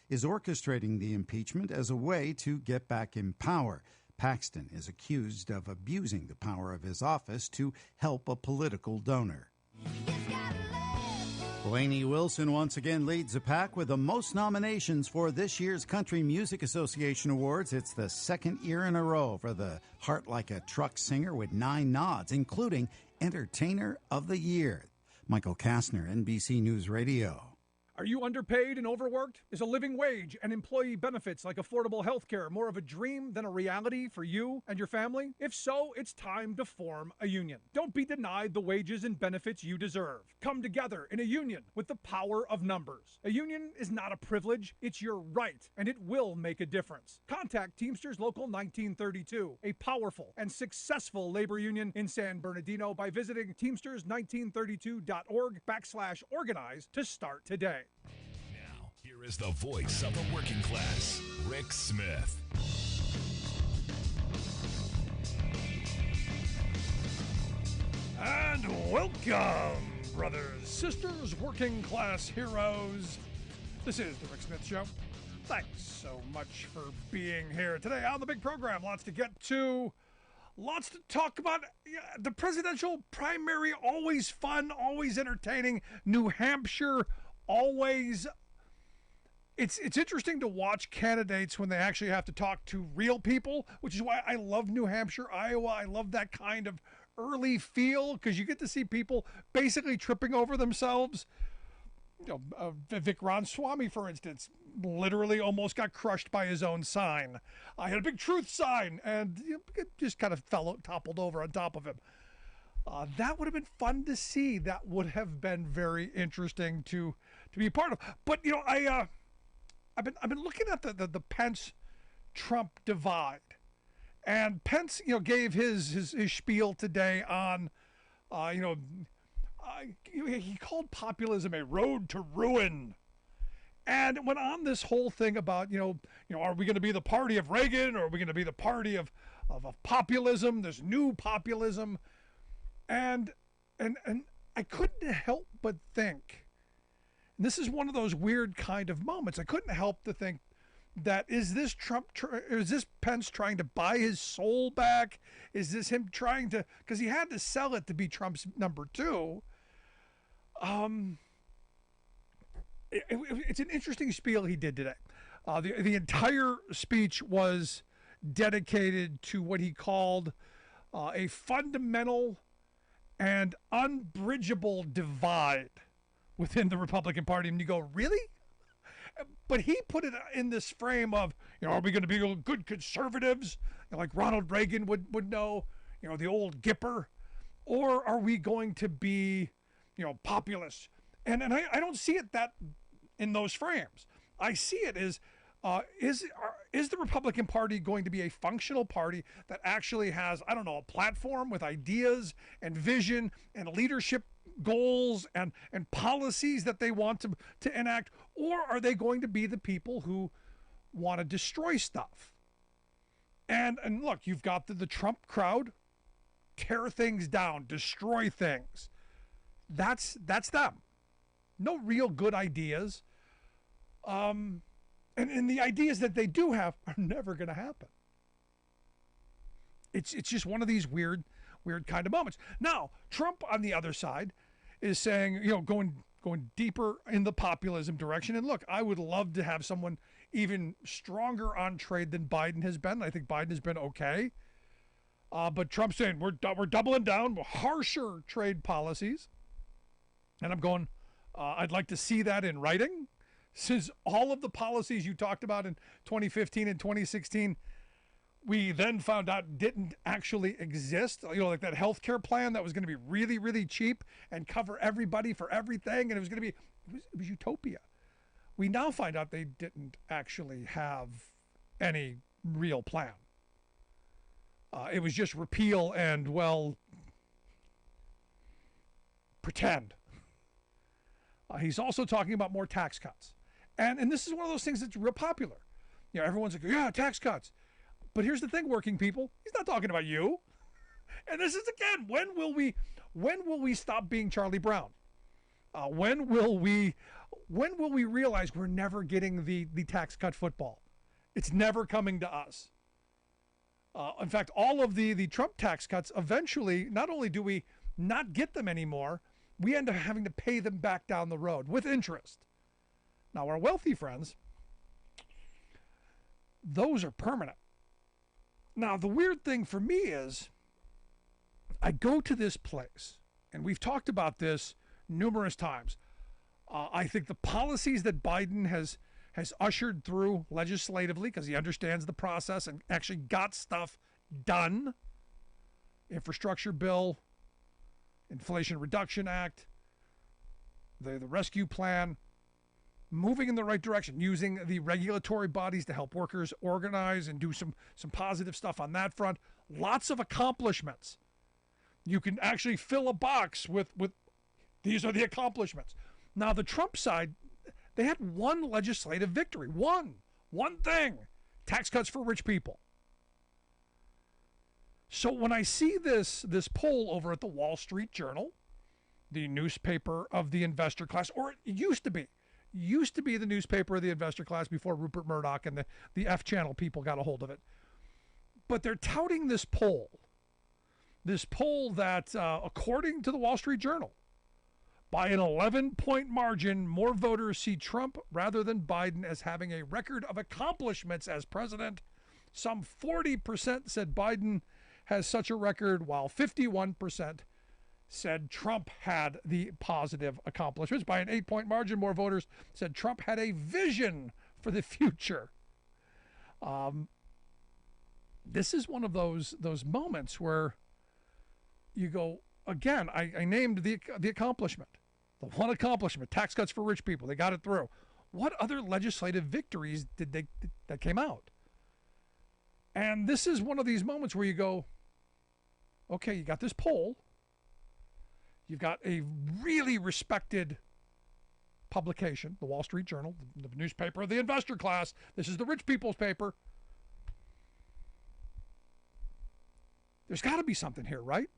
is orchestrating the impeachment as a way to get back in power. Paxton is accused of abusing the power of his office to help a political donor. Lainey Wilson once again leads the pack with the most nominations for this year's Country Music Association Awards. It's the second year in a row for the Heart Like a Truck singer with 9 nods, including Entertainer of the Year. Michael Kastner, NBC News Radio. Are you underpaid and overworked? Is a living wage and employee benefits like affordable health care more of a dream than a reality for you and your family? If so, it's time to form a union. Don't be denied the wages and benefits you deserve. Come together in a union with the power of numbers. A union is not a privilege, it's your right, and it will make a difference. Contact Teamsters Local 1932, a powerful and successful labor union in San Bernardino, by visiting teamsters1932.org/organize to start today. Now, here is the voice of the working class, Rick Smith. And welcome, brothers, sisters, working class heroes. This is the Rick Smith Show. Thanks so much for being here today on the big program. Lots to get to. Lots to talk about. The presidential primary, always fun, always entertaining. New Hampshire, always. It's interesting to watch candidates when they actually have to talk to real people, which is why I love New Hampshire, Iowa. I love that kind of early feel, because you get to see people basically tripping over themselves. Vic Ramaswamy, for instance, literally almost got crushed by his own sign. I had a big truth sign, and it just kind of toppled over on top of him. That would have been fun to see. That would have been very interesting to be a part of. But I've been looking at the Pence-Trump divide, and Pence gave his spiel today on he called populism a road to ruin, and went on this whole thing about are we going to be the party of Reagan, or are we going to be the party of populism, this new populism. And I couldn't help but think, and this is one of those weird kind of moments, I couldn't help to think that is this Pence trying to buy his soul back? Is this him trying to, because he had to sell it to be Trump's number 2. It's an interesting spiel he did today. The entire speech was dedicated to what he called a fundamental and unbridgeable divide within the Republican Party. And you go, really? But he put it in this frame of, are we going to be good conservatives, like Ronald Reagan would know, the old Gipper, or are we going to be, populists? And I don't see it that in those frames. I see it as, is the Republican Party going to be a functional party that actually has, a platform with ideas and vision and leadership goals and policies that they want to enact? Or are they going to be the people who want to destroy stuff? And look, you've got the Trump crowd, tear things down, destroy things. That's them. No real good ideas. And the ideas that they do have are never going to happen. It's just one of these weird kind of moments. Now, Trump on the other side is saying, going deeper in the populism direction. And look, I would love to have someone even stronger on trade than Biden has been. I think Biden has been okay. But Trump's saying we're doubling down, harsher trade policies. And I'm going, I'd like to see that in writing. Since all of the policies you talked about in 2015 and 2016, we then found out didn't actually exist. Like that healthcare plan that was going to be really, really cheap and cover everybody for everything. And it was going to be, it was utopia. We now find out they didn't actually have any real plan. It was just repeal and, pretend. He's also talking about more tax cuts. And this is one of those things that's real popular. Everyone's like, yeah, tax cuts. But here's the thing, working people. He's not talking about you. And this is, again, when will we stop being Charlie Brown? When will we when will we realize we're never getting the tax cut football? It's never coming to us. In fact, all of the Trump tax cuts, eventually, not only do we not get them anymore, we end up having to pay them back down the road with interest. Now, our wealthy friends, those are permanent. Now, the weird thing for me is I go to this place, and we've talked about this numerous times. I think the policies that Biden has ushered through legislatively, because he understands the process and actually got stuff done, infrastructure bill, Inflation Reduction Act, the rescue plan, moving in the right direction, using the regulatory bodies to help workers organize and do some positive stuff on that front. Lots of accomplishments. You can actually fill a box with these are the accomplishments. Now, the Trump side, they had one legislative victory. One thing. Tax cuts for rich people. So when I see this poll over at the Wall Street Journal, the newspaper of the investor class, or it used to be the newspaper of the investor class before Rupert Murdoch and the F channel people got a hold of it. But they're touting this poll that, according to the Wall Street Journal, by an 11-point margin, more voters see Trump rather than Biden as having a record of accomplishments as president. Some 40% said Biden has such a record, while 51% said Trump had the positive accomplishments. By an 8-point margin, more voters said Trump had a vision for the future. This is one of those moments where you go, again, I named the accomplishment. The one accomplishment, tax cuts for rich people. They got it through. What other legislative victories that came out? And this is one of these moments where you go, okay, you got this poll. You've got a really respected publication, the Wall Street Journal, the newspaper of the investor class. This is the rich people's paper. There's got to be something here, right?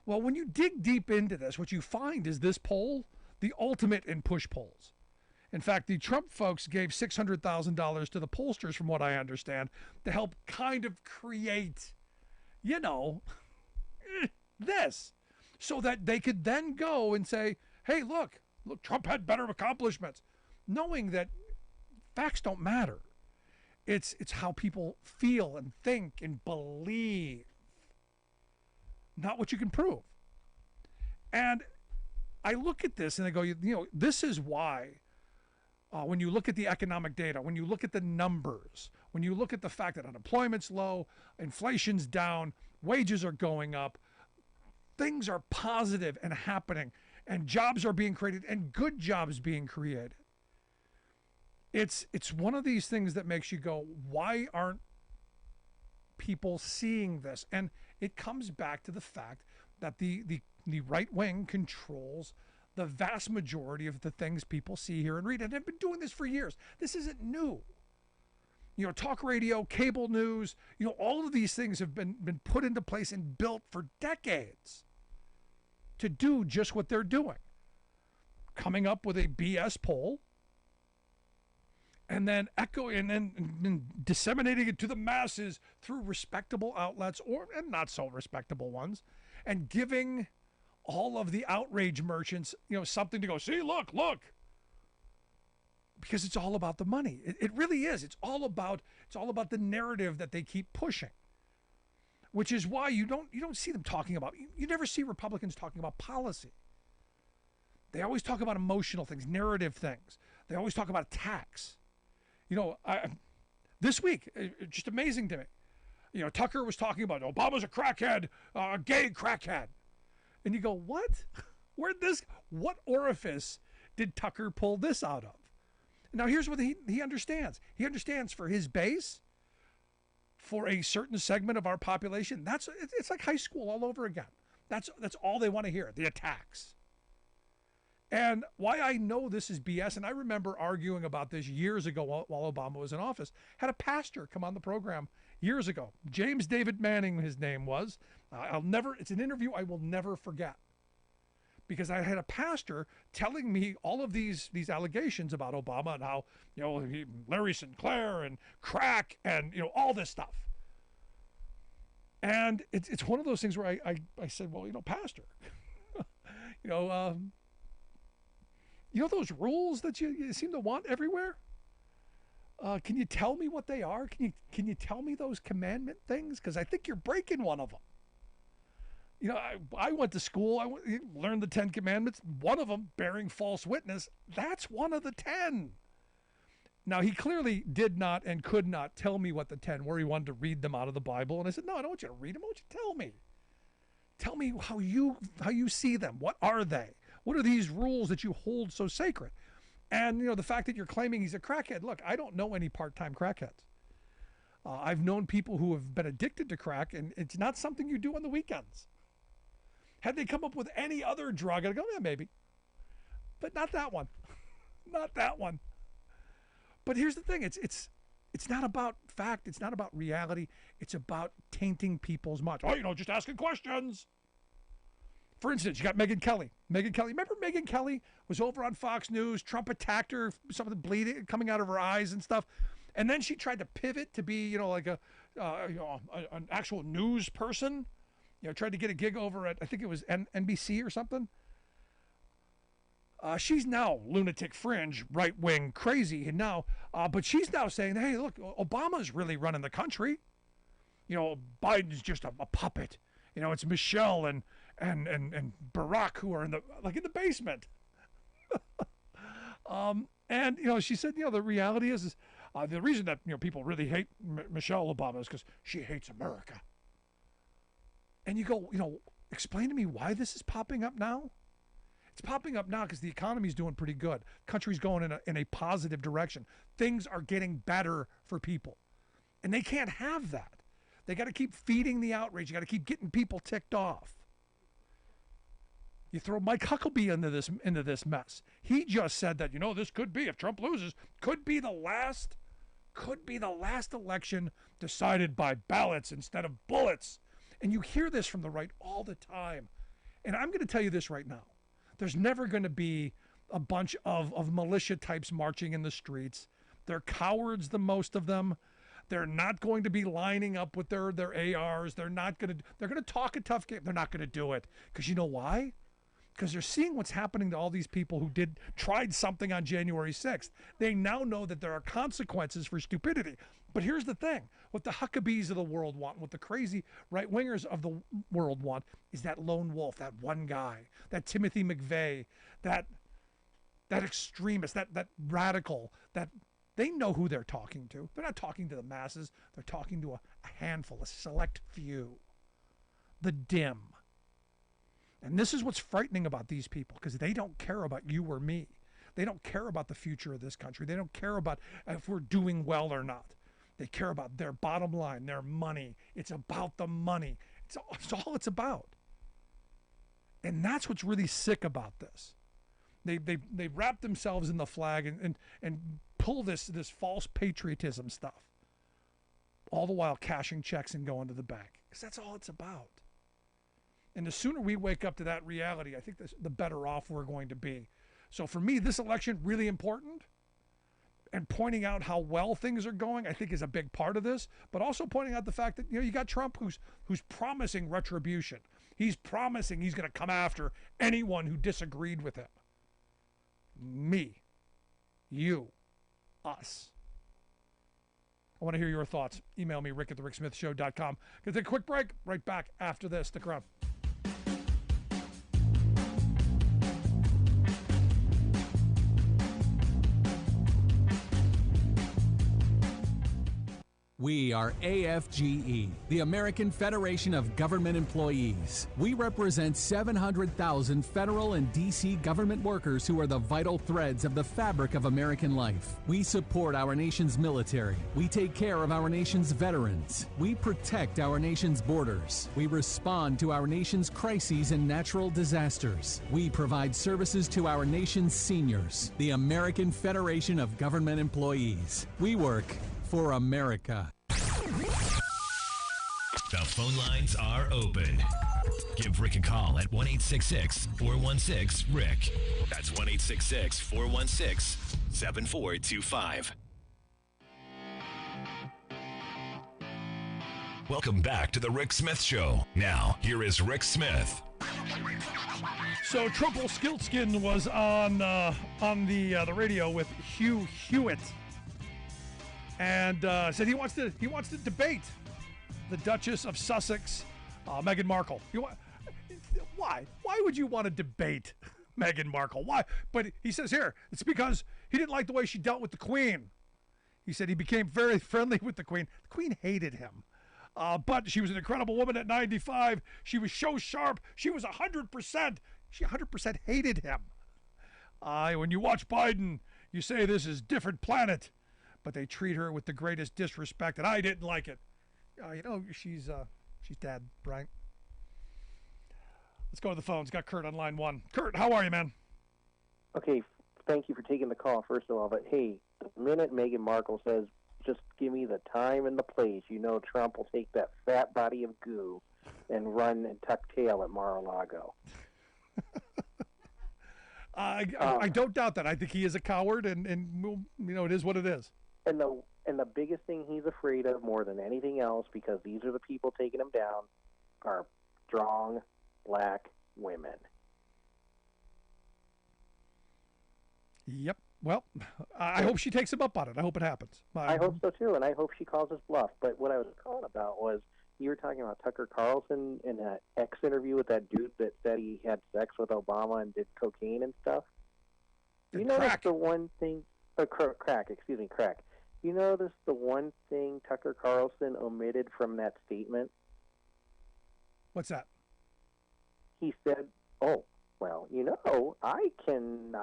Well, when you dig deep into this, what you find is this poll, the ultimate in push polls. In fact, the Trump folks gave $600,000 to the pollsters, from what I understand, to help kind of create, this, so that they could then go and say, hey, look, Trump had better accomplishments, knowing that facts don't matter. It's how people feel and think and believe, not what you can prove. And I look at this and I go, this is why when you look at the economic data, when you look at the numbers, when you look at the fact that unemployment's low, inflation's down, wages are going up, things are positive and happening, and jobs are being created, and good jobs being created. It's one of these things that makes you go, why aren't people seeing this? And it comes back to the fact that the right wing controls the vast majority of the things people see, hear, and read. And they've been doing this for years. This isn't new. Talk radio, cable news, all of these things have been put into place and built for decades to do just what they're doing. Coming up with a BS poll and then and disseminating it to the masses through respectable outlets and not so respectable ones, and giving all of the outrage merchants, something to go, see, look, because it's all about the money. It really is. It's all about the narrative that they keep pushing, which is why you don't see them talking about, you never see Republicans talking about policy. They always talk about emotional things, narrative things. They always talk about tax. This week, just amazing to me. Tucker was talking about Obama's a crackhead, a gay crackhead. And you go, what? What orifice did Tucker pull this out of? Now, here's what he understands. He understands for his base, for a certain segment of our population, it's like high school all over again. That's all they want to hear, the attacks. And why I know this is BS, and I remember arguing about this years ago while Obama was in office, had a pastor come on the program years ago. James David Manning, his name was. It's an interview I will never forget, because I had a pastor telling me all of these allegations about Obama and how, Larry Sinclair and crack and, all this stuff. And it's one of those things where I said, well, pastor, those rules that you seem to want everywhere? Can you tell me what they are? Can you tell me those commandment things? Because I think you're breaking one of them. I went to school. I learned the 10 Commandments. One of them, bearing false witness, that's one of the 10. Now, he clearly did not and could not tell me what the 10 were. He wanted to read them out of the Bible. And I said, no, I don't want you to read them. I want you to tell me. Tell me how you see them. What are they? What are these rules that you hold so sacred? And, the fact that you're claiming he's a crackhead. Look, I don't know any part-time crackheads. I've known people who have been addicted to crack, and it's not something you do on the weekends. Had they come up with any other drug, I'd go, yeah, maybe. But not that one. Not that one. But here's the thing. It's not about fact. It's not about reality. It's about tainting people's minds. Oh, just asking questions. For instance, you got Megyn Kelly. Remember Megyn Kelly was over on Fox News. Trump attacked her, something bleeding coming out of her eyes and stuff. And then she tried to pivot to be, like an actual news person. Tried to get a gig over at, I think it was NBC or something. She's now lunatic fringe, right-wing crazy, and now, but she's now saying, hey, look, Obama's really running the country. Biden's just a puppet. It's Michelle and Barack who are in the basement. And she said, the reality is the reason that people really hate Michelle Obama is because she hates America. And you go, explain to me why this is popping up now. It's popping up now because the economy's doing pretty good. Country's going in a positive direction. Things are getting better for people, and they can't have that. They got to keep feeding the outrage. You got to keep getting people ticked off. You throw Mike Huckabee into this mess. He just said that this could be, if Trump loses, could be the last election decided by ballots instead of bullets. And you hear this from the right all the time. And I'm going to tell you this right now. There's never going to be a bunch of militia types marching in the streets. They're cowards, the most of them. They're not going to be lining up with their ARs. They're going to talk a tough game. They're not going to do it. Because you know why? Because they're seeing what's happening to all these people who tried something on January 6th. They now know that there are consequences for stupidity. But here's the thing. What the Huckabees of the world want, what the crazy right-wingers of the world want, is that lone wolf, that one guy, that Timothy McVeigh, that extremist, that radical, that they know who they're talking to. They're not talking to the masses. They're talking to a handful, a select few, the dim. And this is what's frightening about these people, because they don't care about you or me. They don't care about the future of this country. They don't care about if we're doing well or not. They care about their bottom line, their money. It's about the money. It's all it's about. And that's what's really sick about this. They wrap themselves in the flag and pull this false patriotism stuff, all the while cashing checks and going to the bank, because that's all it's about. And the sooner we wake up to that reality, I think the better off we're going to be. So for me, this election, really important. And pointing out how well things are going, I think, is a big part of this. But also pointing out the fact that, you got Trump who's promising retribution. He's promising he's going to come after anyone who disagreed with him. Me. You. Us. I want to hear your thoughts. Email me, rick@thericksmithshow.com. Going to take a quick break. Right back after this. Stick around. We are AFGE, the American Federation of Government Employees. We represent 700,000 federal and D.C. government workers who are the vital threads of the fabric of American life. We support our nation's military. We take care of our nation's veterans. We protect our nation's borders. We respond to our nation's crises and natural disasters. We provide services to our nation's seniors. The American Federation of Government Employees. We work for America. The phone lines are open. Give Rick a call at 1-866-416-RICK. That's 1-866-416-7425. Welcome back to the Rick Smith Show. Now, here is Rick Smith. So Triple Skiltskin was on the radio with Hugh Hewitt, and said he wants to debate the Duchess of Sussex, Meghan Markle. Why would you want to debate Meghan Markle? Why? But he says here it's because he didn't like the way she dealt with the Queen. He said he became very friendly with the Queen. The Queen hated him. But she was an incredible woman at 95. She was so sharp. She was 100%. She 100% hated him. When you watch Biden, you say this is different planet. But they treat her with the greatest disrespect, and I didn't like it. She's dead, right? Let's go to the phones. Got Kurt on line 1. Kurt, how are you, man? Okay, thank you for taking the call, first of all. But, hey, the minute Meghan Markle says, just give me the time and the place, Trump will take that fat body of goo and run and tuck tail at Mar-a-Lago. I don't doubt that. I think he is a coward, and it is what it is. And the biggest thing he's afraid of more than anything else, because these are the people taking him down, are strong black women. Yep. Well, I hope she takes him up on it. I hope it happens. I hope so, too, and I hope she calls his bluff. But what I was calling about was you were talking about Tucker Carlson in an X interview with that dude that said he had sex with Obama and did cocaine and stuff. You notice the one thing crack. You notice the one thing Tucker Carlson omitted from that statement? What's that? He said, well, I can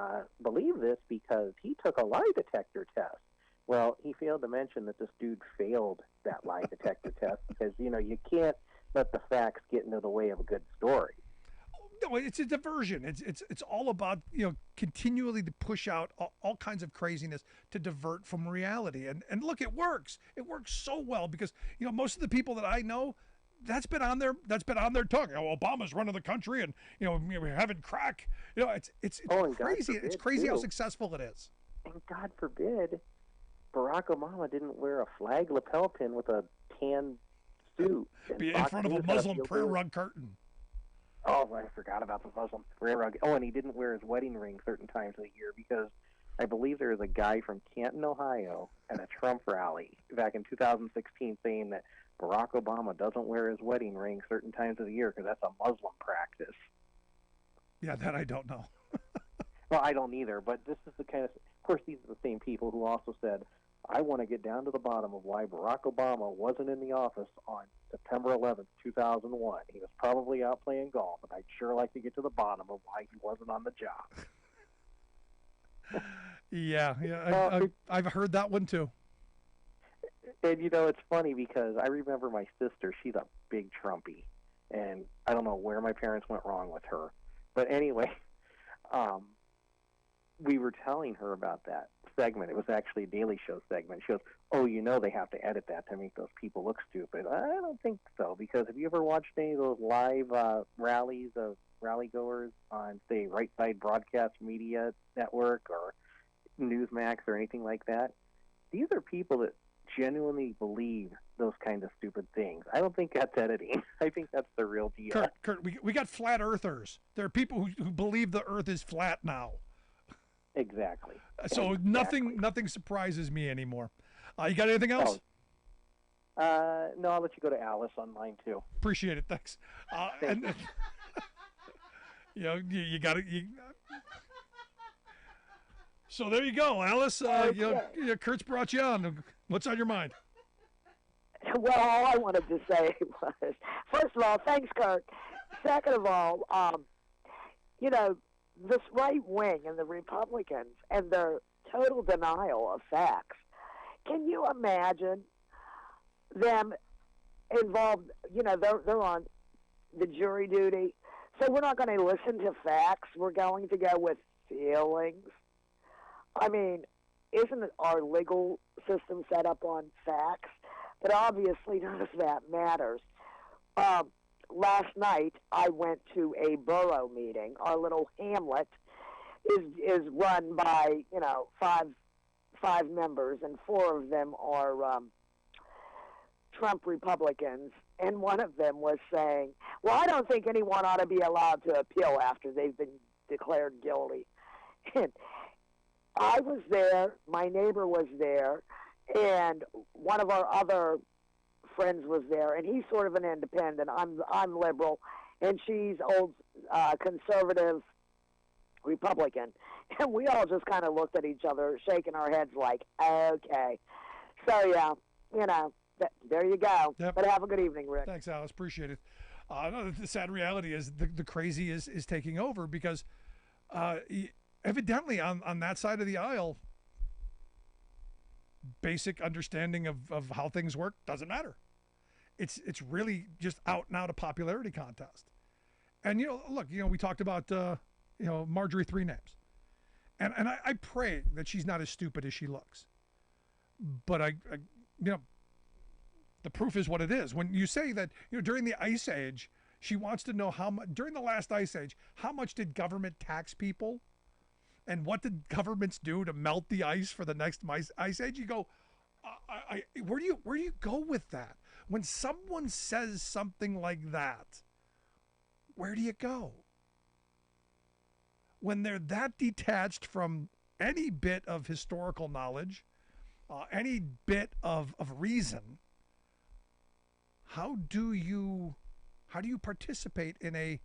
believe this because he took a lie detector test. Well, he failed to mention that this dude failed that lie detector test because, you can't let the facts get into the way of a good story. No, it's a diversion. It's all about, continually to push out all kinds of craziness to divert from reality. And look, it works. It works so well because, most of the people that I know, that's been on their tongue. Obama's running the country, and we're having crack. It's crazy. It's crazy how successful it is. And God forbid, Barack Obama didn't wear a flag lapel pin with a tan suit. Be in front of a Muslim prayer rug curtain. Oh, I forgot about the Muslim prayer rug. Oh, and he didn't wear his wedding ring certain times of the year because I believe there was a guy from Canton, Ohio, at a Trump rally back in 2016 saying that Barack Obama doesn't wear his wedding ring certain times of the year because that's a Muslim practice. Yeah, that I don't know. Well, I don't either, but this is the kind of course, these are the same people who also said, I want to get down to the bottom of why Barack Obama wasn't in the office on September 11th, 2001. He was probably out playing golf, and I'd sure like to get to the bottom of why he wasn't on the job. Yeah, I've heard that one too. And, it's funny because I remember my sister, she's a big Trumpy, and I don't know where my parents went wrong with her. But anyway, we were telling her about that segment. It was actually a Daily Show segment. She goes, they have to edit that to make those people look stupid. I don't think so, because have you ever watched any of those live rallies of rally-goers on, say, Right Side Broadcast Media Network or Newsmax or anything like that? These are people that genuinely believe those kind of stupid things. I don't think that's editing. I think that's the real deal. Kurt, we got flat earthers. There are people who believe the earth is flat now. Exactly. So nothing surprises me anymore. You got anything else? No, I'll let you go to Alice on mine too. Appreciate it. Thanks. And you got it. So there you go, Alice. Kurt's brought you on. What's on your mind? Well, all I wanted to say was, first of all, thanks, Kurt. Second of all, this right wing and the Republicans and their total denial of facts. Can you imagine them involved? They're on the jury duty, so we're not going to listen to facts. We're going to go with feelings. I mean, isn't our legal system set up on facts? But obviously none of that matters. last night I went to a borough meeting. Our little hamlet is run by five members, and four of them are Trump Republicans. And one of them was saying, "Well, I don't think anyone ought to be allowed to appeal after they've been declared guilty." And I was there. My neighbor was there, and one of our other friends was there, and he's sort of an independent. I'm liberal, and she's old conservative Republican, and we all just kind of looked at each other, shaking our heads like, okay. So yeah, there you go. Yep. But have a good evening, Rick. Thanks, Alice. Appreciate it. No, the sad reality is the crazy is taking over because evidently on that side of the aisle, basic understanding of how things work doesn't matter. It's really just out and out a popularity contest. And look, we talked about Marjorie Three Names, and I pray that she's not as stupid as she looks. But I the proof is what it is. When you say that during the Ice Age, she wants to know how much during the last Ice Age, how much did government tax people, and what did governments do to melt the ice for the next Ice Age? You go, where do you go with that? When someone says something like that, where do you go? When they're that detached from any bit of historical knowledge, any bit of reason, how do you participate in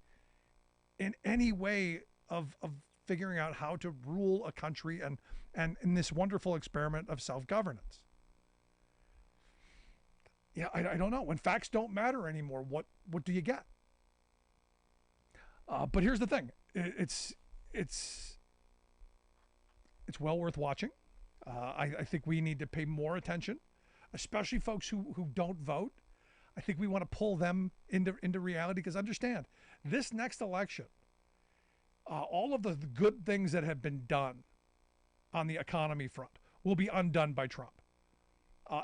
any way of figuring out how to rule a country and in this wonderful experiment of self-governance? Yeah, I don't know. When facts don't matter anymore, what do you get? But here's the thing: it's well worth watching. I think we need to pay more attention, especially folks who don't vote. I think we want to pull them into reality, because understand, this next election, all of the good things that have been done on the economy front will be undone by Trump.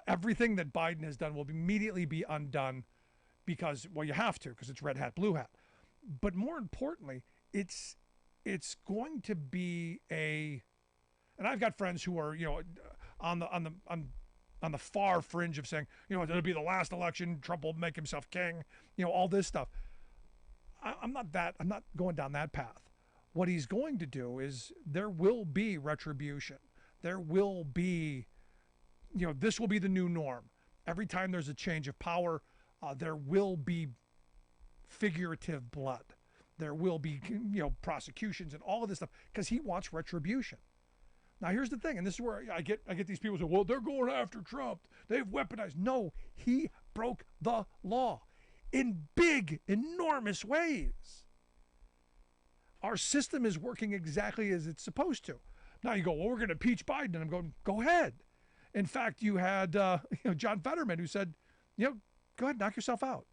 Everything that Biden has done will immediately be undone because, well, you have to, because it's red hat, blue hat. But more importantly, it's going to be and I've got friends who are, on the far fringe of saying, it'll be the last election, Trump will make himself king, all this stuff. I'm not going down that path. What he's going to do is there will be retribution. There will be, this will be the new norm. Every time there's a change of power, there will be figurative blood. There will be, prosecutions and all of this stuff, because he wants retribution. Now, here's the thing, and this is where I get these people say, well, they're going after Trump. They've weaponized. No, he broke the law in big, enormous ways. Our system is working exactly as it's supposed to. Now you go, well, we're going to impeach Biden. And I'm going, go ahead. In fact, you had John Fetterman who said, go ahead, knock yourself out.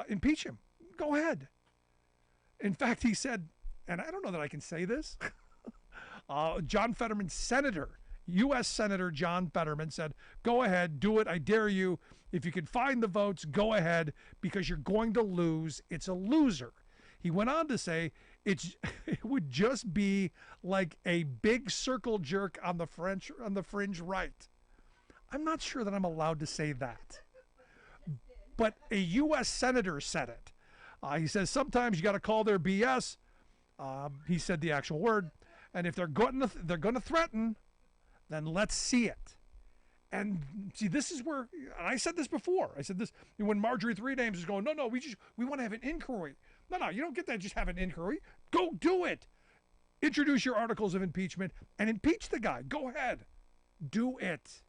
Impeach him. Go ahead. In fact, he said, and I don't know that I can say this, John Fetterman, U.S. Senator John Fetterman said, go ahead, do it. I dare you. If you can find the votes, go ahead, because you're going to lose. It's a loser. He went on to say it would just be like a big circle jerk on the fringe right. I'm not sure that I'm allowed to say that. But a U.S. Senator said it. He says sometimes you got to call their BS. He said the actual word. And if they're going to threaten, then let's see it. And see, this is where, and I said this before. I said this when Marjorie Three Names is going, no, we want to have an inquiry. No, you don't get that. Just have an inquiry. Go do it. Introduce your articles of impeachment and impeach the guy. Go ahead. Do it.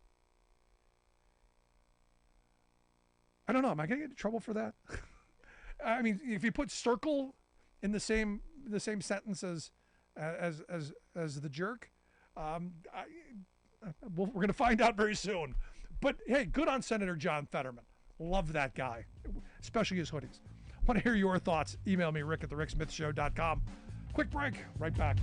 I don't know. Am I going to get in trouble for that? I mean, if you put circle in the same sentence as the jerk, we're going to find out very soon. But hey, good on Senator John Fetterman. Love that guy, especially his hoodies. Want to hear your thoughts? Email me, rick@thericksmithshow.com. Quick break. Right back.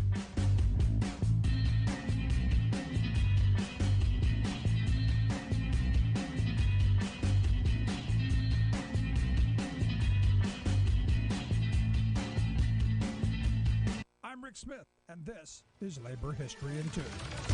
Smith, and this is Labor History in 2.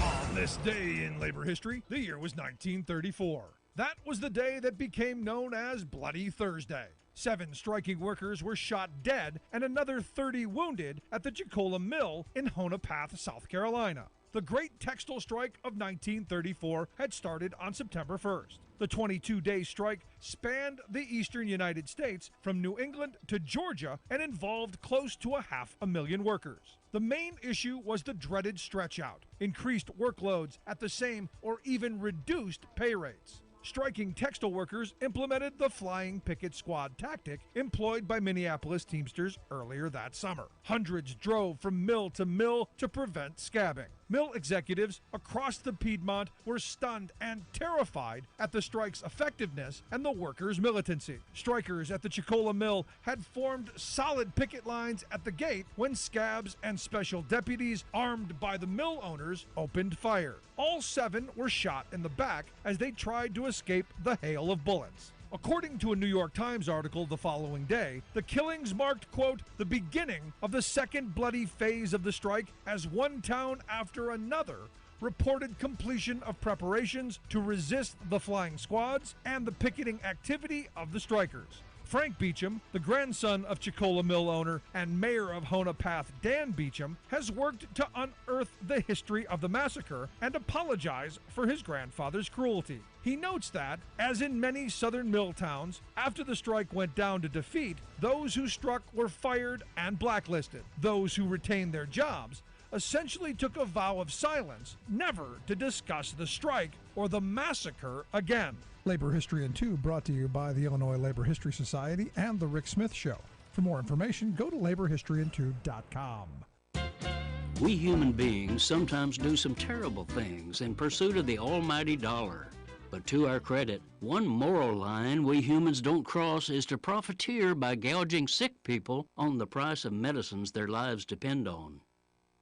On this day in labor history, the year was 1934. That was the day that became known as Bloody Thursday. 7 striking workers were shot dead and another 30 wounded at the Chicola Mill in Honapath, South Carolina. The Great Textile Strike of 1934 had started on September 1st. The 22-day strike spanned the eastern United States from New England to Georgia and involved close to 500,000 workers. The main issue was the dreaded stretch-out, increased workloads at the same or even reduced pay rates. Striking textile workers implemented the flying picket squad tactic employed by Minneapolis Teamsters earlier that summer. Hundreds drove from mill to prevent scabbing. Mill executives across the Piedmont were stunned and terrified at the strike's effectiveness and the workers' militancy. Strikers at the Chicola Mill had formed solid picket lines at the gate when scabs and special deputies, armed by the mill owners, opened fire. All 7 were shot in the back as they tried to escape the hail of bullets. According to a New York Times article the following day, the killings marked, quote, the beginning of the second bloody phase of the strike as one town after another reported completion of preparations to resist the flying squads and the picketing activity of the strikers. Frank Beecham, the grandson of Chicola Mill owner and mayor of Honapath, Dan Beecham, has worked to unearth the history of the massacre and apologize for his grandfather's cruelty. He notes that, as in many southern mill towns, after the strike went down to defeat, those who struck were fired and blacklisted. Those who retained their jobs essentially took a vow of silence, never to discuss the strike or the massacre again. Labor History in 2 brought to you by the Illinois Labor History Society and The Rick Smith Show. For more information, go to laborhistoryin2.com. We human beings sometimes do some terrible things in pursuit of the almighty dollar. But to our credit, one moral line we humans don't cross is to profiteer by gouging sick people on the price of medicines their lives depend on.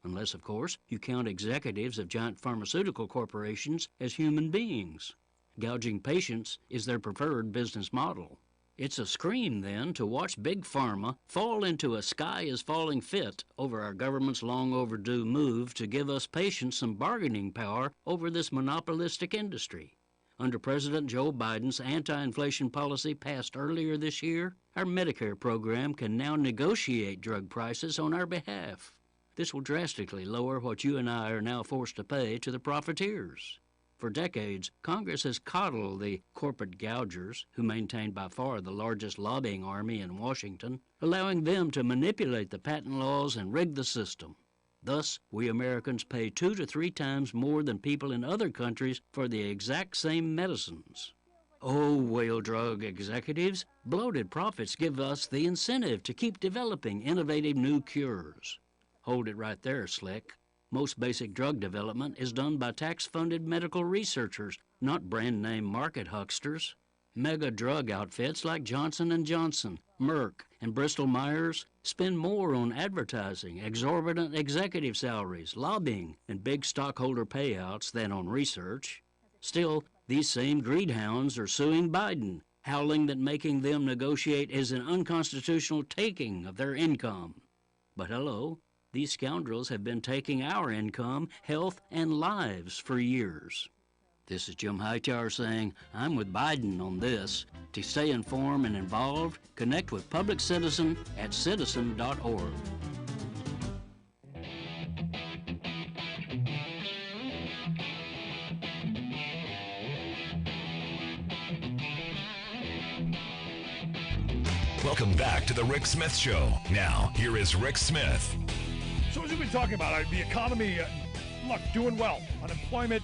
Unless, of course, you count executives of giant pharmaceutical corporations as human beings. Gouging patients is their preferred business model. It's a scream, then, to watch Big Pharma fall into a sky-is-falling fit over our government's long-overdue move to give us patients some bargaining power over this monopolistic industry. Under President Joe Biden's anti-inflation policy passed earlier this year, our Medicare program can now negotiate drug prices on our behalf. This will drastically lower what you and I are now forced to pay to the profiteers. For decades, Congress has coddled the corporate gougers, who maintain by far the largest lobbying army in Washington, allowing them to manipulate the patent laws and rig the system. Thus, we Americans pay 2 to 3 times more than people in other countries for the exact same medicines. Oh, whale drug executives, bloated profits give us the incentive to keep developing innovative new cures. Hold it right there, Slick. Most basic drug development is done by tax-funded medical researchers, not brand-name market hucksters. Mega drug outfits like Johnson & Johnson, Merck, and Bristol-Myers spend more on advertising, exorbitant executive salaries, lobbying, and big stockholder payouts than on research. Still, these same greedhounds are suing Biden, howling that making them negotiate is an unconstitutional taking of their income. But hello. These scoundrels have been taking our income, health, and lives for years. This is Jim Hightower saying, I'm with Biden on this. To stay informed and involved, connect with Public Citizen at citizen.org. Welcome back to the Rick Smith Show. Now, here is Rick Smith. So as we've been talking about, the economy, look, doing well. Unemployment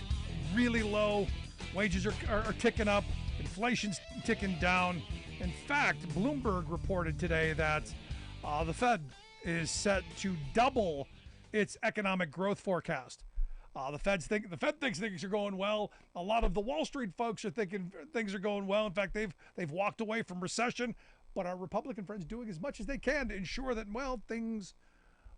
really low. Wages are ticking up. Inflation's ticking down. In fact, Bloomberg reported today that the Fed is set to double its economic growth forecast. The Fed thinks things are going well. A lot of the Wall Street folks are thinking things are going well. In fact, they've walked away from recession. But our Republican friends doing as much as they can to ensure that, things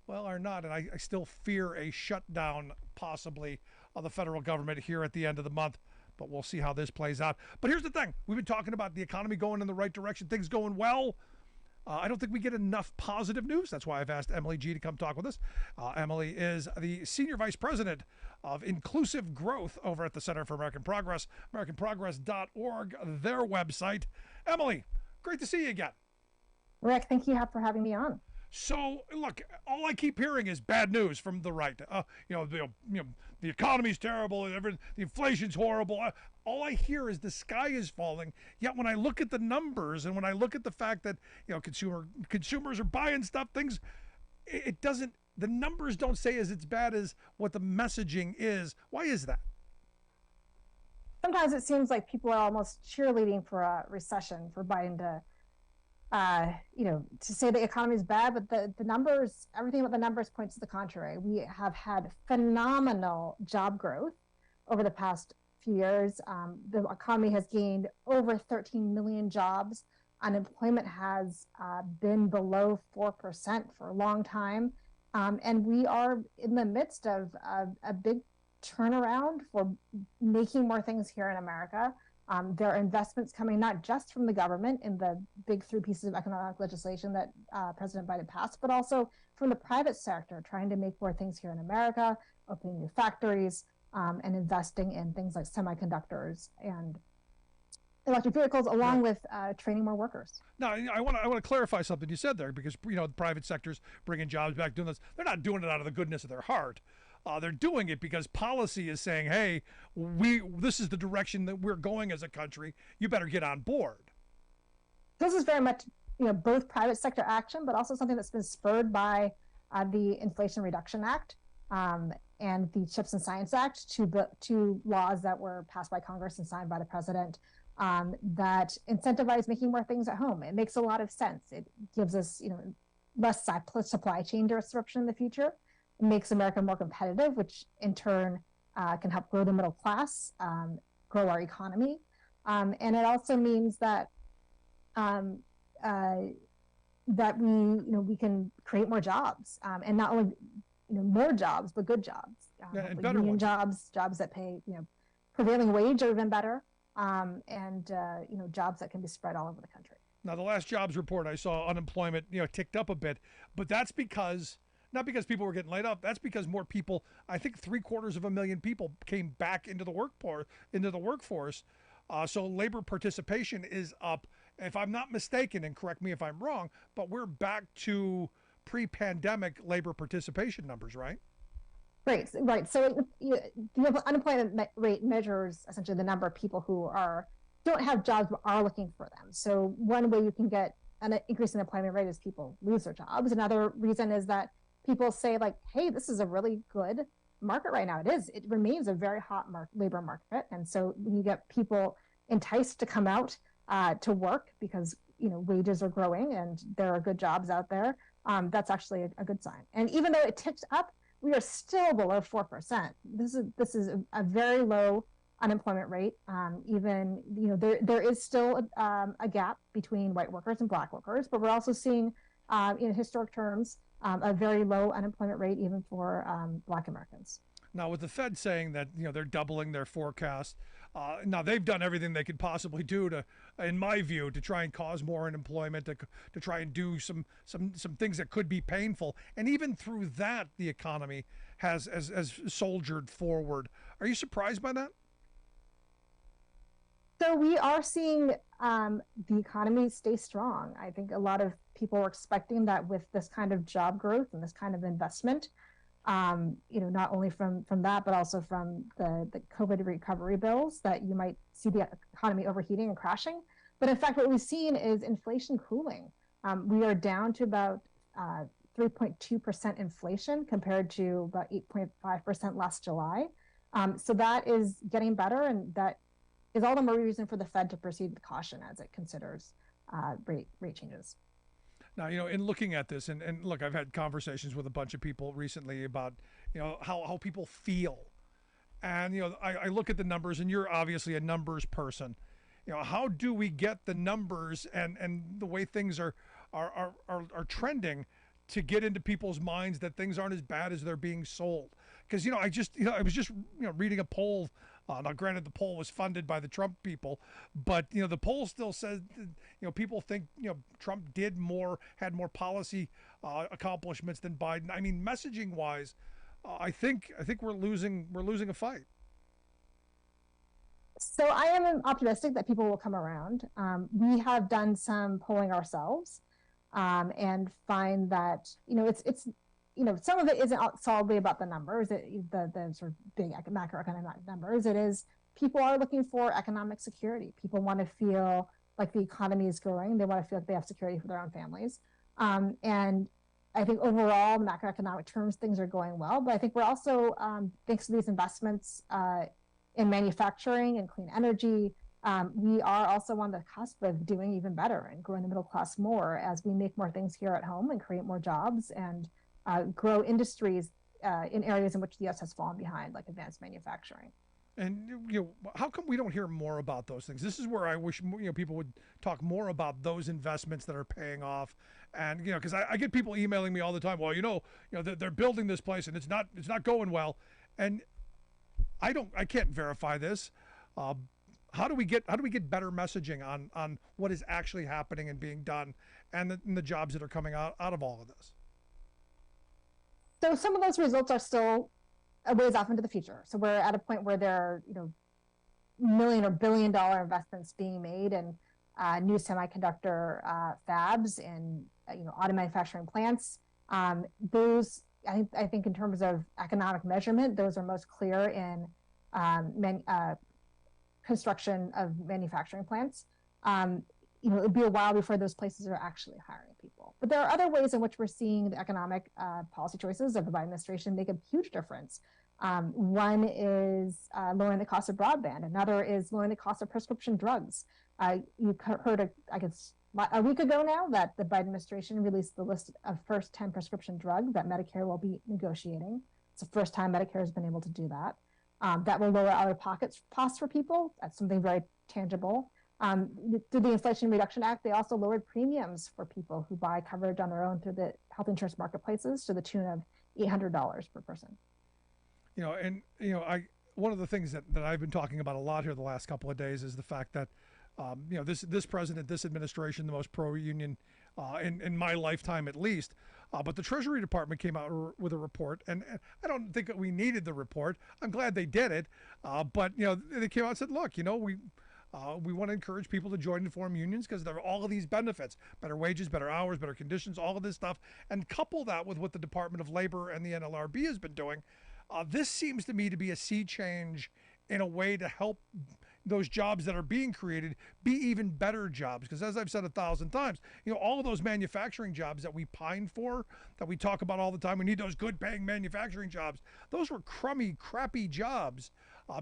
are not. And I still fear a shutdown, possibly, of the federal government here at the end of the month. But we'll see how this plays out. But here's the thing. We've been talking about the economy going in the right direction, things going well. I don't think we get enough positive news. That's why I've asked Emily G to come talk with us. Emily is the Senior Vice President of Inclusive Growth over at the Center for American Progress, AmericanProgress.org, their website. Emily, great to see you again. Rick, thank you for having me on. So, look, all I keep hearing is bad news from the right. The economy's terrible, the inflation's horrible. All I hear is the sky is falling. Yet when I look at the numbers and when I look at the fact that consumers are buying stuff, the numbers don't say as it's bad as what the messaging is. Why is that? Sometimes it seems like people are almost cheerleading for a recession, for Biden to say the economy is bad, but the numbers, everything about the numbers points to the contrary. We have had phenomenal job growth over the past few years. The economy has gained over 13 million jobs. Unemployment has been below 4% for a long time. And we are in the midst of a big turnaround for making more things here in America. There are investments coming not just from the government in the big 3 pieces of economic legislation that President Biden passed, but also from the private sector, trying to make more things here in America, opening new factories, and investing in things like semiconductors and electric vehicles, along with training more workers. Now, I want to clarify something you said there, because the private sector's bringing jobs back, doing this. They're not doing it out of the goodness of their heart. They're doing it because policy is saying, hey, this is the direction that we're going as a country. You better get on board. This is very much, both private sector action, but also something that's been spurred by the Inflation Reduction Act and the CHIPS and Science Act, two laws that were passed by Congress and signed by the president that incentivize making more things at home. It makes a lot of sense. It gives us, less supply chain disruption in the future. It makes America more competitive, which in turn can help grow the middle class, grow our economy. And it also means that that we can create more jobs, and not only more jobs, but good jobs, and better ones. jobs that pay prevailing wage or even better, and jobs that can be spread all over the country. Now, the last jobs report I saw, unemployment ticked up a bit, but that's not because people were getting laid off. That's because more people, I think 750,000 people came back into the workforce. So labor participation is up. If I'm not mistaken, and correct me if I'm wrong, but we're back to pre-pandemic labor participation numbers, right? Right. So the unemployment rate measures essentially the number of people who don't have jobs but are looking for them. So one way you can get an increase in employment rate is people lose their jobs. Another reason is that people say, like, hey, this is a really good market right now. It remains a very hot labor market. And so when you get people enticed to come out to work because, wages are growing and there are good jobs out there, that's actually a good sign. And even though it ticked up, we are still below 4%. This is a very low unemployment rate. Even, there is still a gap between white workers and black workers, but we're also seeing, in historic terms, a very low unemployment rate even for Black Americans. Now, with the Fed saying that they're doubling their forecast, now they've done everything they could possibly do to, in my view, to try and cause more unemployment, to try and do some things that could be painful, and even through that, the economy has soldiered forward. Are you surprised by that? So we are seeing the economy stay strong. I think a lot of people were expecting that with this kind of job growth and this kind of investment, not only from that, but also from the COVID recovery bills, that you might see the economy overheating and crashing. But in fact, what we've seen is inflation cooling. We are down to about 3.2% inflation compared to about 8.5% last July. So that is getting better, and that is all the more reason for the Fed to proceed with caution as it considers rate changes. Now, in looking at this, and look, I've had conversations with a bunch of people recently about, how people feel. And, I look at the numbers, and you're obviously a numbers person. How do we get the numbers and the way things are trending to get into people's minds that things aren't as bad as they're being sold? Because, I was just reading a poll Now, granted, the poll was funded by the Trump people, but the poll still says people think Trump had more policy accomplishments than Biden. I mean, messaging wise, I think we're losing a fight. So I am optimistic that people will come around. We have done some polling ourselves, and find that it's some of it isn't solidly about the numbers, the sort of big macroeconomic numbers. It is people are looking for economic security. People want to feel like the economy is growing. They want to feel like they have security for their own families. And I think overall, macroeconomic terms, things are going well. But I think we're also, thanks to these investments in manufacturing and clean energy, we are also on the cusp of doing even better and growing the middle class more as we make more things here at home and create more jobs and grow industries in areas in which the U.S. has fallen behind, like advanced manufacturing. And how come we don't hear more about those things? This is where I wish people would talk more about those investments that are paying off. And because I get people emailing me all the time. Well, they're building this place and it's not going well, and I can't verify this. How do we get better messaging on what is actually happening and being done, and the jobs that are coming out of all of this? So some of those results are still a ways off into the future. So we're at a point where there are million or billion-dollar investments being made in new semiconductor fabs and auto manufacturing plants. Those I think in terms of economic measurement, those are most clear in construction of manufacturing plants. It'll be a while before those places are actually hiring people. But there are other ways in which we're seeing the economic policy choices of the Biden administration make a huge difference. One is lowering the cost of broadband. Another is lowering the cost of prescription drugs. You heard, I guess, a week ago now that the Biden administration released the list of first 10 prescription drugs that Medicare will be negotiating. It's the first time Medicare has been able to do that. That will lower out-of-pocket costs for people. That's something very tangible. Through the Inflation Reduction Act, they also lowered premiums for people who buy coverage on their own through the health insurance marketplaces to the tune of $800 per person. One of the things that I've been talking about a lot here the last couple of days is the fact that this president, this administration, the most pro-union in my lifetime at least. But the Treasury Department came out with a report, and I don't think that we needed the report. I'm glad they did it. But they came out and said, look, we want to encourage people to join and form unions because there are all of these benefits: better wages, better hours, better conditions, all of this stuff. And couple that with what the Department of Labor and the NLRB has been doing. This seems to me to be a sea change in a way to help those jobs that are being created be even better jobs. Because as I've said 1,000 times, all of those manufacturing jobs that we pine for, that we talk about all the time, we need those good paying manufacturing jobs. Those were crummy, crappy jobs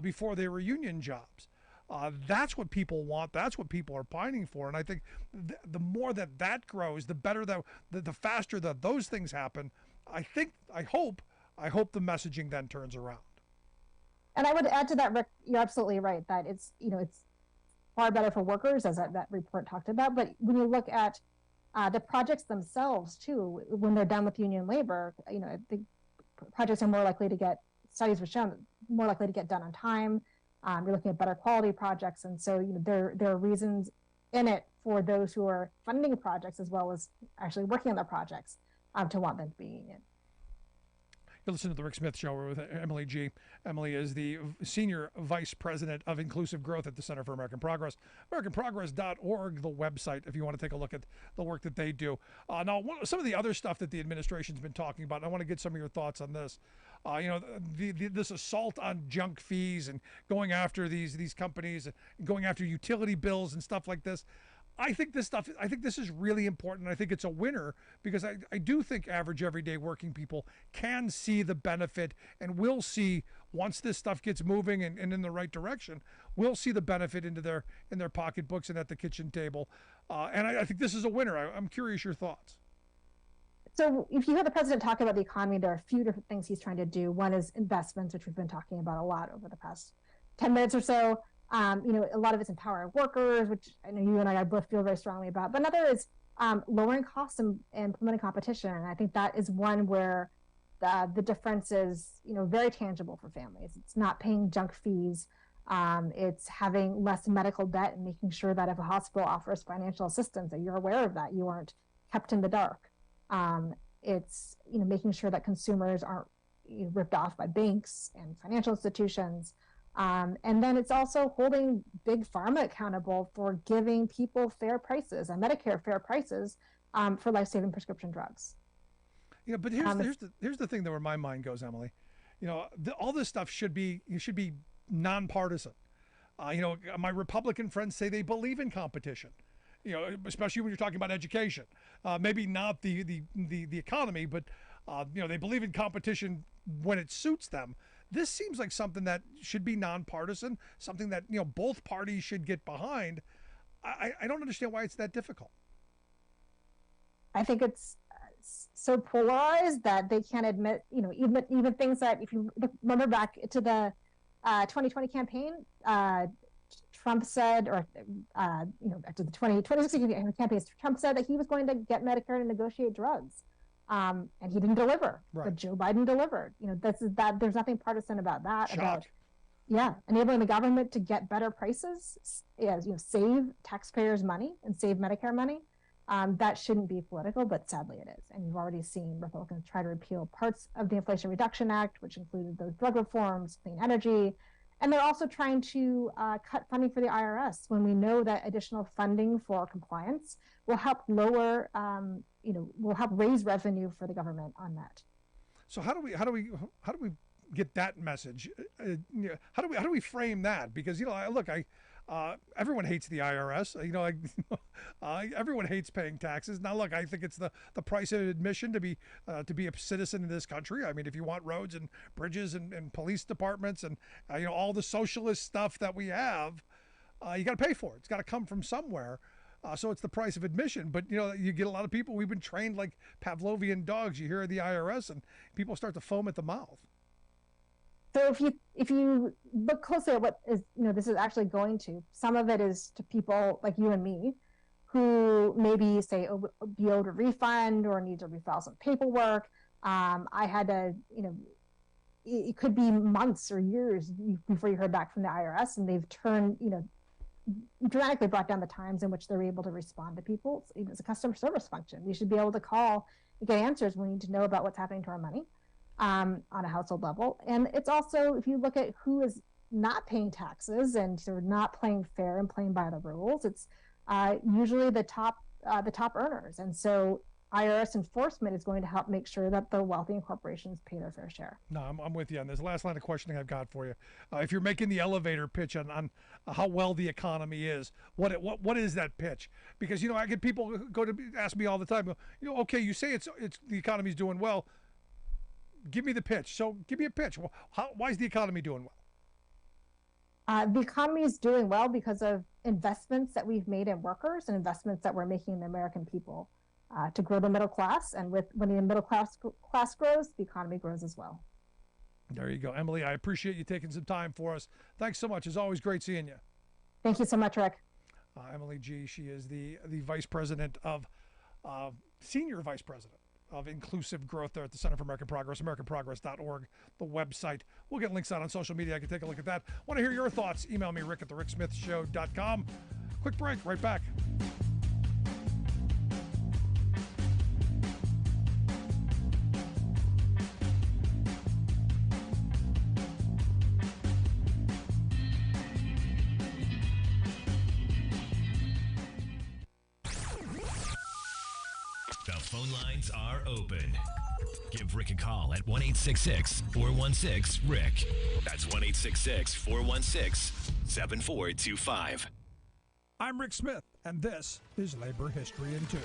before they were union jobs. That's what people want. That's what people are pining for. And I think the more that grows, the better the faster that those things happen. I hope the messaging then turns around. And I would add to that, Rick, you're absolutely right that it's far better for workers, as that report talked about. But when you look at the projects themselves too, when they're done with union labor, the projects are more likely to get, studies have shown, more likely to get done on time. You're looking at better quality projects, and so there are reasons in it for those who are funding projects as well as actually working on their projects to want them to be union. You're listening to the Rick Smith Show. We're with Emily G. Emily is the Senior Vice President of Inclusive Growth at the Center for American Progress. AmericanProgress.org, the website, if you want to take a look at the work that they do. Now, some of the other stuff that the administration's been talking about, and I want to get some of your thoughts on this. This assault on junk fees and going after these companies and going after utility bills and stuff like this. I think this is really important. I think it's a winner because I do think average everyday working people can see the benefit and will see, once this stuff gets moving and in the right direction, we'll see the benefit in their pocketbooks and at the kitchen table. And I think this is a winner. I'm curious your thoughts. So if you hear the president talk about the economy, there are a few different things he's trying to do. One is investments, which we've been talking about a lot over the past 10 minutes or so. A lot of it's empowering workers, which I know you and I both feel very strongly about. But another is lowering costs and promoting competition. And I think that is one where the difference is, very tangible for families. It's not paying junk fees. It's having less medical debt and making sure that if a hospital offers financial assistance, that you're aware of that, you aren't kept in the dark. It's making sure that consumers aren't ripped off by banks and financial institutions. And then it's also holding big pharma accountable for giving people fair prices and Medicare fair prices for life-saving prescription drugs. But here's the thing that where my mind goes, Emily. All this stuff should be nonpartisan. My Republican friends say they believe in competition. Especially when you're talking about education. Maybe not the economy, but they believe in competition when it suits them. This seems like something that should be nonpartisan, something that both parties should get behind. I don't understand why it's that difficult. I think it's so polarized that they can't admit, even things that, if you remember back to the 2020 campaign, Trump said, or after the 2016 campaign, Trump said that he was going to get Medicare to negotiate drugs. And he didn't deliver, right. But Joe Biden delivered. There's nothing partisan about that. Shock. Enabling the government to get better prices, save taxpayers' money and save Medicare money. That shouldn't be political, but sadly it is. And you've already seen Republicans try to repeal parts of the Inflation Reduction Act, which included those drug reforms, clean energy. And they're also trying to cut funding for the IRS when we know that additional funding for compliance will help lower, will help raise revenue for the government on that. So how do we get that message? How do we frame that? Because everyone hates the IRS. Everyone hates paying taxes. Now, look, I think it's the price of admission to be a citizen in this country. I mean, if you want roads and bridges and police departments and all the socialist stuff that we have, you got to pay for it. It's got to come from somewhere. So it's the price of admission. But you get a lot of people. We've been trained like Pavlovian dogs. You hear the IRS, and people start to foam at the mouth. So if you look closely at what is this is actually going to, some of it is to people like you and me, who maybe say be owed a refund or need to refile some paperwork. I had to it could be months or years before you heard back from the IRS, and they've dramatically brought down the times in which they're able to respond to people. It's a customer service function. We should be able to call and get answers. We need to know about what's happening to our money. On a household level. And it's also, if you look at who is not paying taxes and sort of not playing fair and playing by the rules, it's usually the top earners. And so IRS enforcement is going to help make sure that the wealthy and corporations pay their fair share. No, I'm with you on this. Last line of questioning I've got for you. If you're making the elevator pitch on how well the economy is, what is that pitch? Because I get people go to ask me all the time. Okay, you say it's the economy's doing well. Give me the pitch. So give me a pitch. Why is the economy doing well? The economy is doing well because of investments that we've made in workers and investments that we're making in the American people to grow the middle class. And when the middle class grows, the economy grows as well. There you go. Emily, I appreciate you taking some time for us. Thanks so much. It's always great seeing you. Thank you so much, Rick. Emily G., she is the vice president of, senior vice president of inclusive growth there at the Center for American Progress, americanprogress.org, the website. We'll get links out on social media. I can take a look at that. Want to hear your thoughts? Email me, Rick at thericksmithshow.com. Quick break, right back. The phone lines are open. Give Rick a call at 1-866-416-RICK. That's 1-866-416-7425. I'm Rick Smith, and this is Labor History in 2.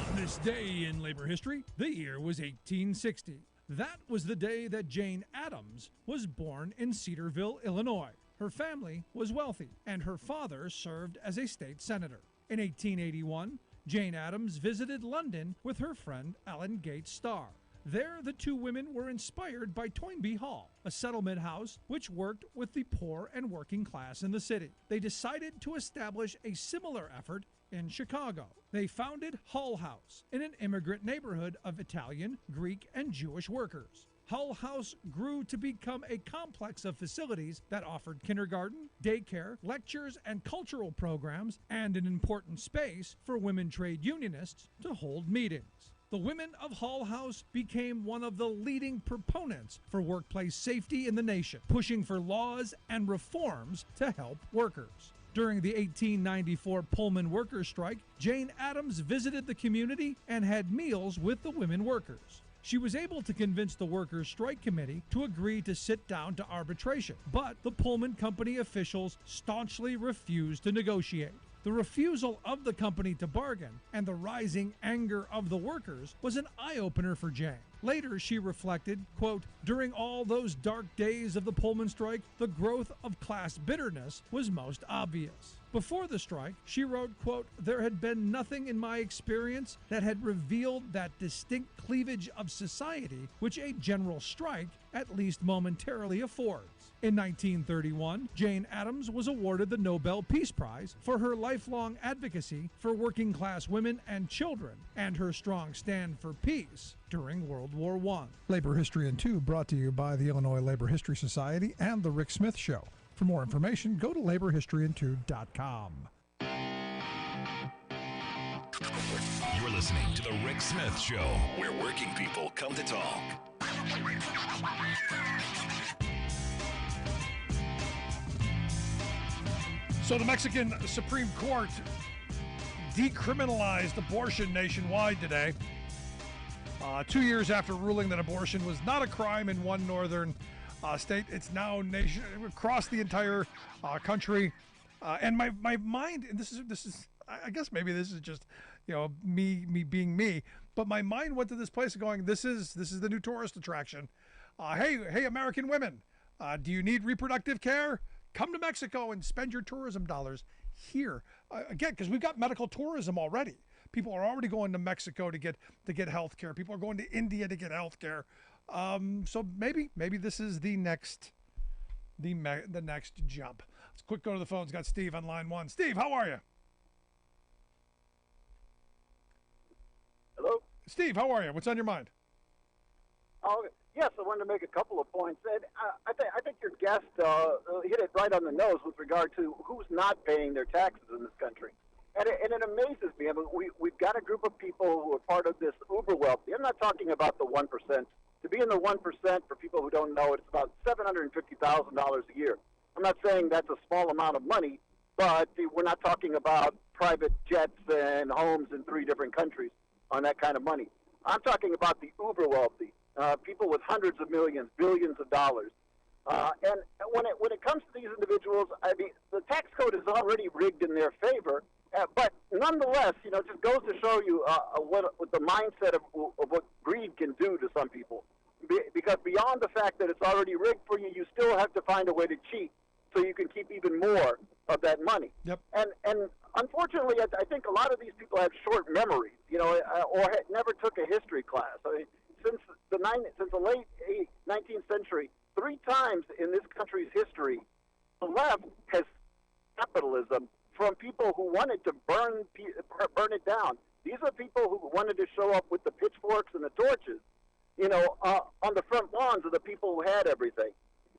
On this day in labor history, the year was 1860. That was the day that Jane Addams was born in Cedarville, Illinois. Her family was wealthy, and her father served as a state senator. In 1881, Jane Addams visited London with her friend Ellen Gates Starr. There, the two women were inspired by Toynbee Hall, a settlement house which worked with the poor and working class in the city. They decided to establish a similar effort in Chicago. They founded Hull House in an immigrant neighborhood of Italian, Greek, and Jewish workers. Hull House grew to become a complex of facilities that offered kindergarten, daycare, lectures, and cultural programs, and an important space for women trade unionists to hold meetings. The women of Hull House became one of the leading proponents for workplace safety in the nation, pushing for laws and reforms to help workers. During the 1894 Pullman workers' strike, Jane Addams visited the community and had meals with the women workers. She was able to convince the Workers' Strike Committee to agree to sit down to arbitration, but the Pullman Company officials staunchly refused to negotiate. The refusal of the company to bargain and the rising anger of the workers was an eye-opener for Jane. Later, she reflected, quote, "During all those dark days of the Pullman strike, the growth of class bitterness was most obvious." Before the strike, she wrote, quote, "There had been nothing in my experience that had revealed that distinct cleavage of society which a general strike, at least momentarily, affords." In 1931, Jane Addams was awarded the Nobel Peace Prize for her lifelong advocacy for working-class women and children and her strong stand for peace during World War I. Labor History in 2 brought to you by the Illinois Labor History Society and The Rick Smith Show. For more information, go to laborhistoryin2.com. You're listening to The Rick Smith Show, where working people come to talk. So the Mexican Supreme Court decriminalized abortion nationwide today. 2 years after ruling that abortion was not a crime in one northern state, it's now across the entire country. And my mind, and this is, I guess maybe this is just, me being me, but my mind went to this place going, this is the new tourist attraction. Hey, American women, do you need reproductive care? Come to Mexico and spend your tourism dollars here. Again, because we've got medical tourism already. People are already going to Mexico to get health care. People are going to India to get health care. So maybe this is the next jump. Let's quick go to the phones. Got Steve on line 1. Steve, how are you? Hello? Steve, how are you? What's on your mind? Oh, yes, I wanted to make a couple of points. And I think your guest hit it right on the nose with regard to who's not paying their taxes in this country. And it amazes me. I mean, we've got a group of people who are part of this uber wealthy. I'm not talking about the 1%. To be in the 1%, for people who don't know, it's about $750,000 a year. I'm not saying that's a small amount of money, but we're not talking about private jets and homes in 3 different countries on that kind of money. I'm talking about the uber wealthy, people with hundreds of millions, billions of dollars. And when it comes to these individuals, I mean, the tax code is already rigged in their favor. But nonetheless, it just goes to show you what the mindset of what greed can do to some people. Because beyond the fact that it's already rigged for you, you still have to find a way to cheat so you can keep even more of that money. Yep. And unfortunately, I think a lot of these people have short memories, or never took a history class. I mean, since the late 19th century, 3 times in this country's history, the left has capitalism from people who wanted to burn it down. These are people who wanted to show up with the pitchforks and the torches, on the front lawns of the people who had everything.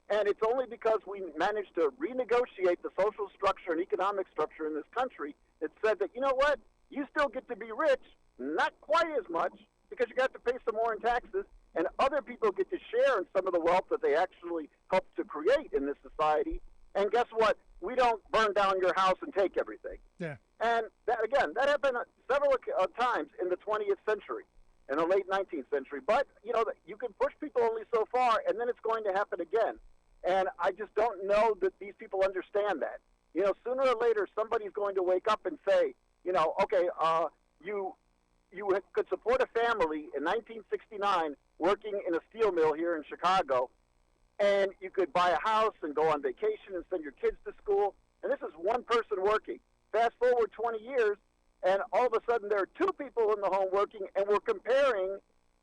And it's only because we managed to renegotiate the social structure and economic structure in this country that said that, you know what, you still get to be rich, not quite as much, because you got to pay some more in taxes, and other people get to share in some of the wealth that they actually helped to create in this society. And guess what? We don't burn down your house and take everything. Yeah. And that happened several times in the 20th century, in the late 19th century. But, you can push people only so far, and then it's going to happen again. And I just don't know that these people understand that. Sooner or later, somebody's going to wake up and say, okay, you could support a family in 1969 working in a steel mill here in Chicago, and you could buy a house and go on vacation and send your kids to school, and this is one person working. Fast forward 20 years, and all of a sudden there are 2 people in the home working, and we're comparing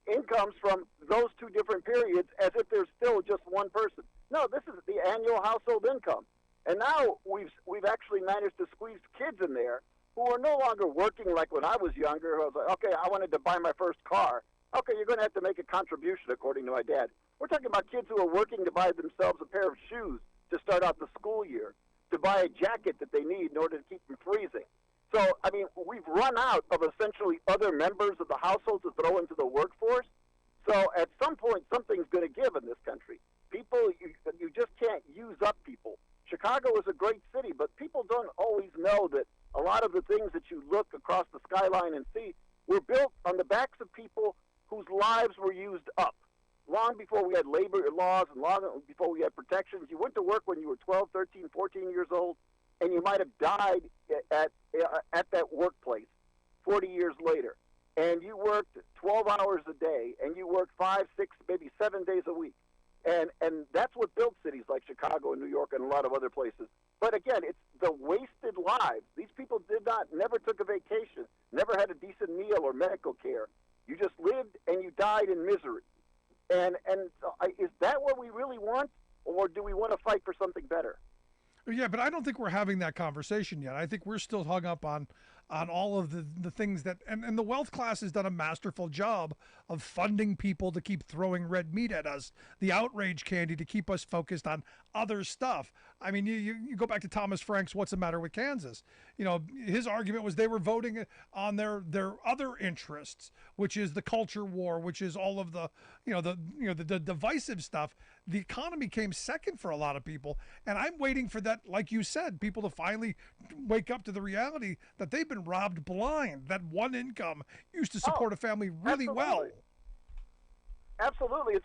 incomes from those 2 different periods as if there's still just one person. No, this is the annual household income. And now we've actually managed to squeeze kids in there who are no longer working like when I was younger. I was like, okay, I wanted to buy my first car. Okay, you're going to have to make a contribution, according to my dad. We're talking about kids who are working to buy themselves a pair of shoes to start out the school year, to buy a jacket that they need in order to keep from freezing. So, I mean, we've run out of essentially other members of the household to throw into the workforce. So at some point, something's going to give in this country. People, you just can't use up people. Chicago is a great city, but people don't always know that a lot of the things that you look across the skyline and see were built on the backs of people whose lives were used up. Long before we had labor laws and long before we had protections, you went to work when you were 12, 13, 14 years old, and you might have died at that workplace 40 years later. And you worked 12 hours a day, and you worked 5, 6, maybe 7 days a week. And that's what built cities like Chicago and New York and a lot of other places. But again, it's the wasted lives. These people never took a vacation, never had a decent meal or medical care. You just lived and you died in misery. And is that what we really want, or do we want to fight for something better? Yeah, but I don't think we're having that conversation yet. I think we're still hung up on all of the things that, and the wealth class has done a masterful job of funding people to keep throwing red meat at us, the outrage candy to keep us focused on other stuff. I mean, you go back to Thomas Frank's "What's the Matter with Kansas?" You know, his argument was they were voting on their other interests, which is the culture war, which is all of the divisive stuff. The economy came second for a lot of people, and I'm waiting for that, like you said, people to finally wake up to the reality that they've been robbed blind. That one income used to support a family really well. Absolutely,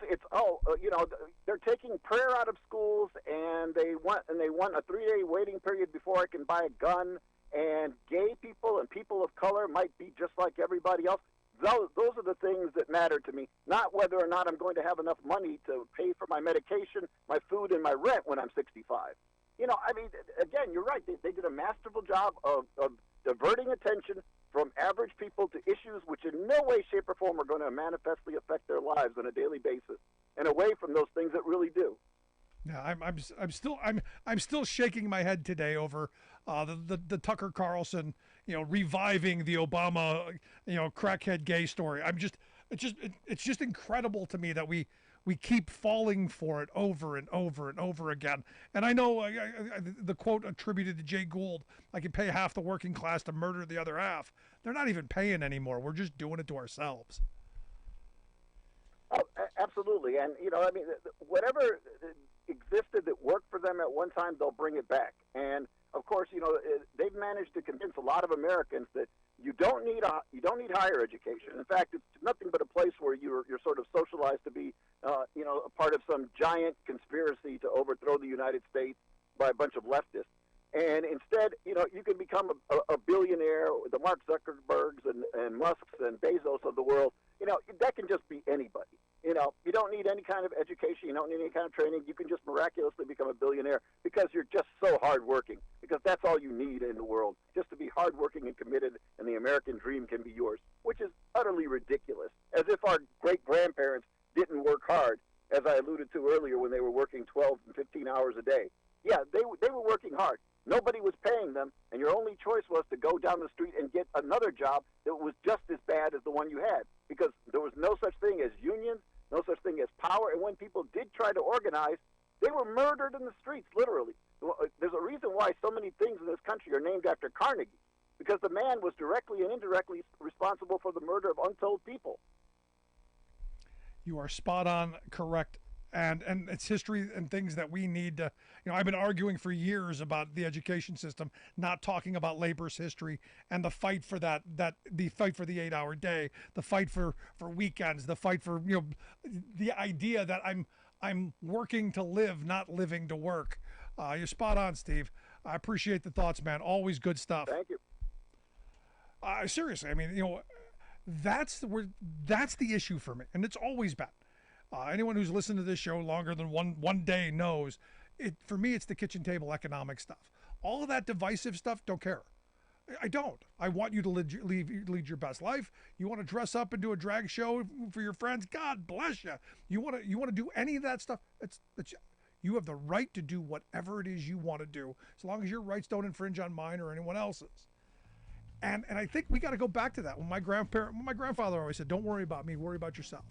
they're taking prayer out of schools, and they want a 3-day waiting period before I can buy a gun. And gay people and people of color might be just like everybody else. Those are the things that matter to me, not whether or not I'm going to have enough money to pay for my medication, my food, and my rent when I'm 65. You know, I mean, again, you're right. They did a masterful job of diverting attention from average people to issues which in no way, shape, or form are going to manifestly affect their lives on a daily basis, and away from those things that really do. Yeah, I'm still shaking my head today over the Tucker Carlson, reviving the Obama, crackhead gay story. It's just incredible to me that we keep falling for it over and over and over again. And I know the quote attributed to Jay Gould, I can pay half the working class to murder the other half. They're not even paying anymore. We're just doing it to ourselves. Oh, absolutely. And, whatever existed that worked for them at one time, they'll bring it back. And, of course, they've managed to convince a lot of Americans that you don't need higher education. In fact, it's nothing but a place where you're sort of socialized to be, a part of some giant conspiracy to overthrow the United States by a bunch of leftists. And instead, you can become a billionaire, the Mark Zuckerbergs and Musks and Bezos of the world. That can just be anybody. You don't need any kind of education. You don't need any kind of training. You can just miraculously become a billionaire because you're just so hardworking, because that's all you need in the world, just to be hardworking and committed, and the American dream can be yours, which is utterly ridiculous, as if our great-grandparents didn't work hard, as I alluded to earlier, when they were working 12 and 15 hours a day. Yeah, they were working hard. Nobody was paying them, and your only choice was to go down the street and get another job that was just as bad as the one you had, because there was no such thing as unions, no such thing as power, and when people did try to organize, they were murdered in the streets, literally. There's a reason why so many things in this country are named after Carnegie, because the man was directly and indirectly responsible for the murder of untold people. You are spot on correct. And it's history and things that we need to, I've been arguing for years about the education system, not talking about labor's history and the fight for the fight for the 8-hour day, the fight for weekends, the fight for, the idea that I'm working to live, not living to work. You're spot on, Steve. I appreciate the thoughts, man. Always good stuff. Thank you. Seriously, I mean, that's the issue for me, and it's always been. Anyone who's listened to this show longer than one day knows, for me, it's the kitchen table economic stuff. All of that divisive stuff, don't care. I don't. I want you to lead your best life. You want to dress up and do a drag show for your friends, God bless you. You want to do any of that stuff, you have the right to do whatever it is you want to do, as long as your rights don't infringe on mine or anyone else's. And I think we got to go back to that. When my grandfather always said, "Don't worry about me, worry about yourself."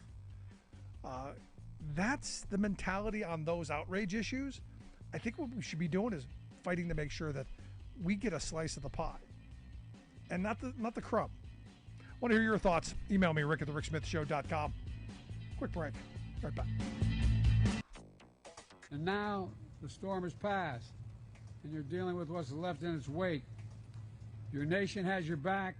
That's the mentality on those outrage issues. I think what we should be doing is fighting to make sure that we get a slice of the pie, and not the crumb. Want to hear your thoughts? Email me, rick@thericksmithshow.com. Quick break. Right back. And now the storm has passed, and you're dealing with what's left in its wake. Your nation has your back,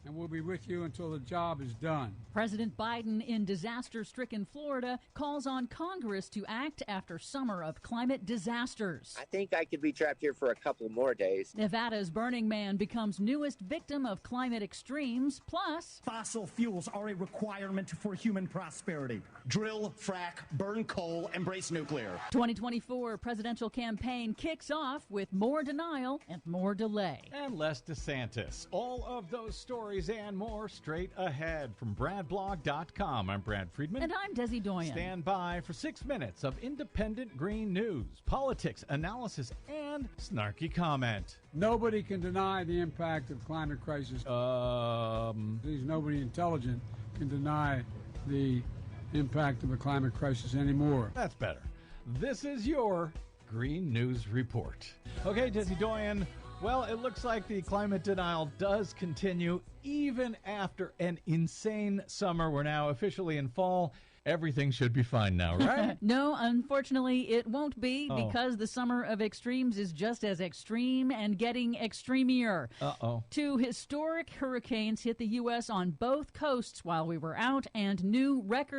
and we'll be with you until the job is done. President Biden in disaster-stricken Florida calls on Congress to act after summer of climate disasters. I think I could be trapped here for a couple more days. Nevada's Burning Man becomes newest victim of climate extremes. Plus, fossil fuels are a requirement for human prosperity. Drill, frack, burn coal, embrace nuclear. 2024 presidential campaign kicks off with more denial and more delay. And less DeSantis. All of those stories and more straight ahead from BradBlog.com. I'm Brad Friedman. And I'm Desi Doyen. Stand by for 6 minutes of independent green news, politics, analysis, and snarky comment. Nobody can deny the impact of climate crisis. Nobody intelligent can deny the impact of the climate crisis anymore. That's better. This is your Green News Report. Okay, Desi Doyen. Well, it looks like the climate denial does continue even after an insane summer. We're now officially in fall. Everything should be fine now, right? No, unfortunately, it won't be because the summer of extremes is just as extreme and getting extremier. Uh-oh. 2 historic hurricanes hit the U.S. on both coasts while we were out, and new record